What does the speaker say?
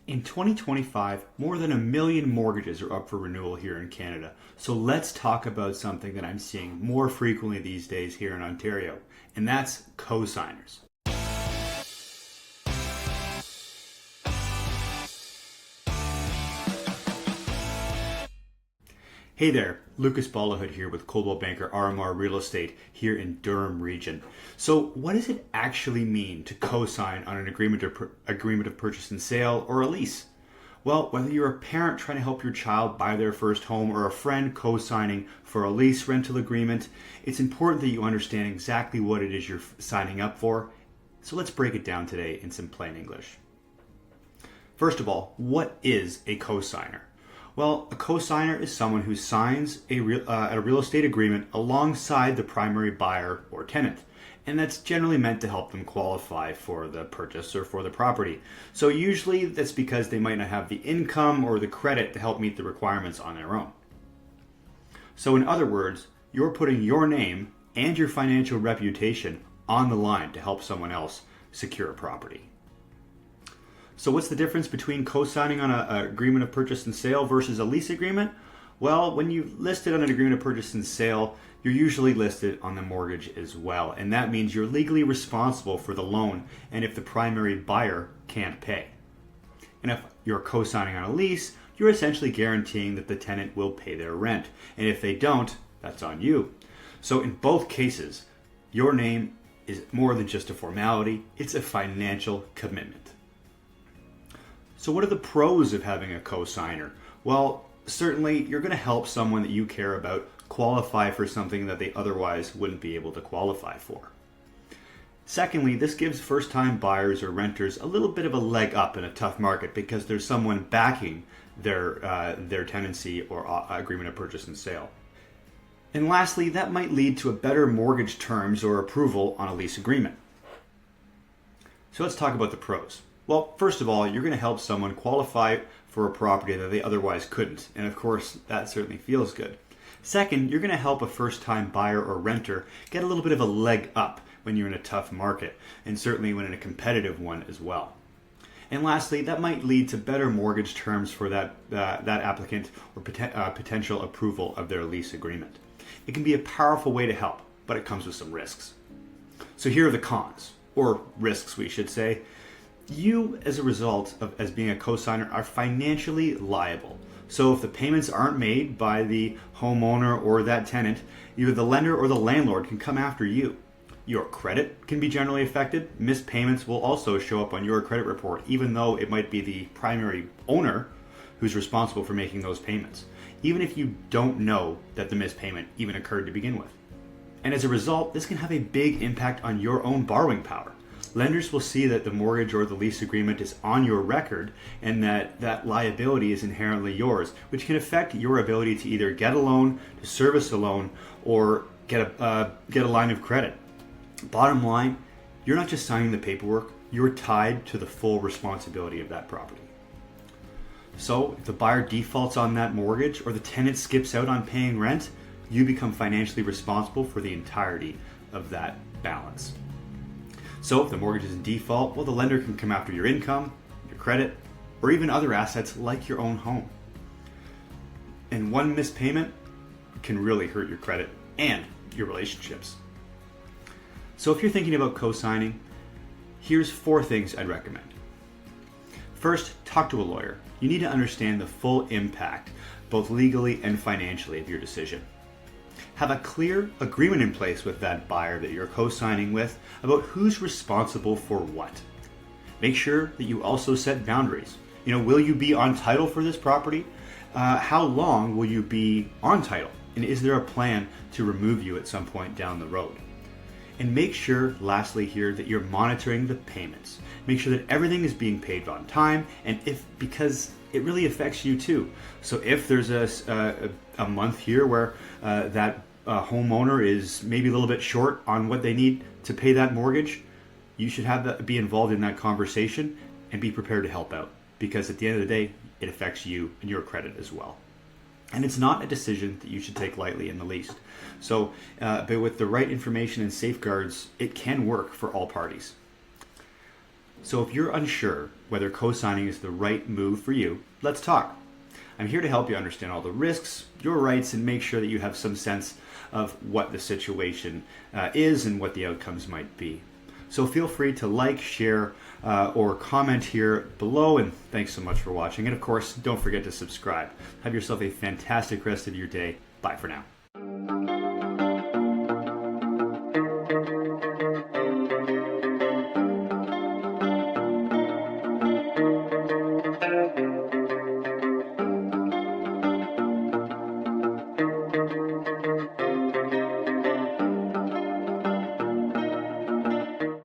In 2025, more than 1 million mortgages are up for renewal here in Canada. So let's talk about something that I'm seeing more frequently these days here in Ontario, and that's co-signers. Hey there, Lucas Balahood here with Coldwell Banker RMR Real Estate here in Durham region. So what does it actually mean to co-sign on an agreement of purchase and sale or a lease? Well, whether you're a parent trying to help your child buy their first home or a friend co-signing for a lease rental agreement, it's important that you understand exactly what it is you're signing up for. So let's break it down today in some plain English. First of all, what is a co-signer? Well, a co-signer is someone who signs a real estate agreement alongside the primary buyer or tenant. And that's generally meant to help them qualify for the purchase or for the property. So usually that's because they might not have the income or the credit to help meet the requirements on their own. So in other words, you're putting your name and your financial reputation on the line to help someone else secure a property. So what's the difference between co-signing on an agreement of purchase and sale versus a lease agreement? Well, when you list it on an agreement of purchase and sale, you're usually listed on the mortgage as well. And that means you're legally responsible for the loan and if the primary buyer can't pay. And if you're co-signing on a lease, you're essentially guaranteeing that the tenant will pay their rent. And if they don't, that's on you. So in both cases, your name is more than just a formality, it's a financial commitment. So what are the pros of having a co-signer? Well, certainly you're going to help someone that you care about qualify for something that they otherwise wouldn't be able to qualify for. Secondly, this gives first-time buyers or renters a little bit of a leg up in a tough market because there's someone backing their tenancy or agreement of purchase and sale. And lastly, that might lead to a better mortgage terms or approval on a lease agreement. So let's talk about the pros. Well, first of all, you're going to help someone qualify for a property that they otherwise couldn't. And of course, that certainly feels good. Second, you're going to help a first-time buyer or renter get a little bit of a leg up when you're in a tough market, and certainly when in a competitive one as well. And lastly, that might lead to better mortgage terms for that applicant or potential approval of their lease agreement. It can be a powerful way to help, but it comes with some risks. So here are the cons, or risks we should say. You, as a result of as being a co-signer, are financially liable. So if the payments aren't made by the homeowner or that tenant, either the lender or the landlord can come after you. Your credit can be generally affected. Missed payments will also show up on your credit report, even though it might be the primary owner who's responsible for making those payments, even if you don't know that the missed payment even occurred to begin with. And as a result, this can have a big impact on your own borrowing power. Lenders will see that the mortgage or the lease agreement is on your record and that liability is inherently yours, which can affect your ability to either get a loan, to service a loan, or get a line of credit. Bottom line, you're not just signing the paperwork, you're tied to the full responsibility of that property. So if the buyer defaults on that mortgage or the tenant skips out on paying rent, you become financially responsible for the entirety of that balance. So if the mortgage is in default, well, the lender can come after your income, your credit, or even other assets like your own home. And one missed payment can really hurt your credit and your relationships. So if you're thinking about co-signing, here's 4 things I'd recommend. First, talk to a lawyer. You need to understand the full impact, both legally and financially, of your decision. Have a clear agreement in place with that buyer that you're co-signing with about who's responsible for what. Make sure that you also set boundaries. Will you be on title for this property? How long will you be on title? And is there a plan to remove you at some point down the road? And make sure, lastly here, that you're monitoring the payments. Make sure that everything is being paid on time, and because it really affects you too. So if there's a month here where that homeowner is maybe a little bit short on what they need to pay that mortgage, you should be involved in that conversation and be prepared to help out, because at the end of the day, it affects you and your credit as well. And it's not a decision that you should take lightly in the least. So, but with the right information and safeguards, it can work for all parties. So if you're unsure whether co-signing is the right move for you, let's talk. I'm here to help you understand all the risks, your rights, and make sure that you have some sense of what the situation is and what the outcomes might be. So feel free to like, share, or comment here below, and thanks so much for watching. And of course, don't forget to subscribe. Have yourself a fantastic rest of your day. Bye for now.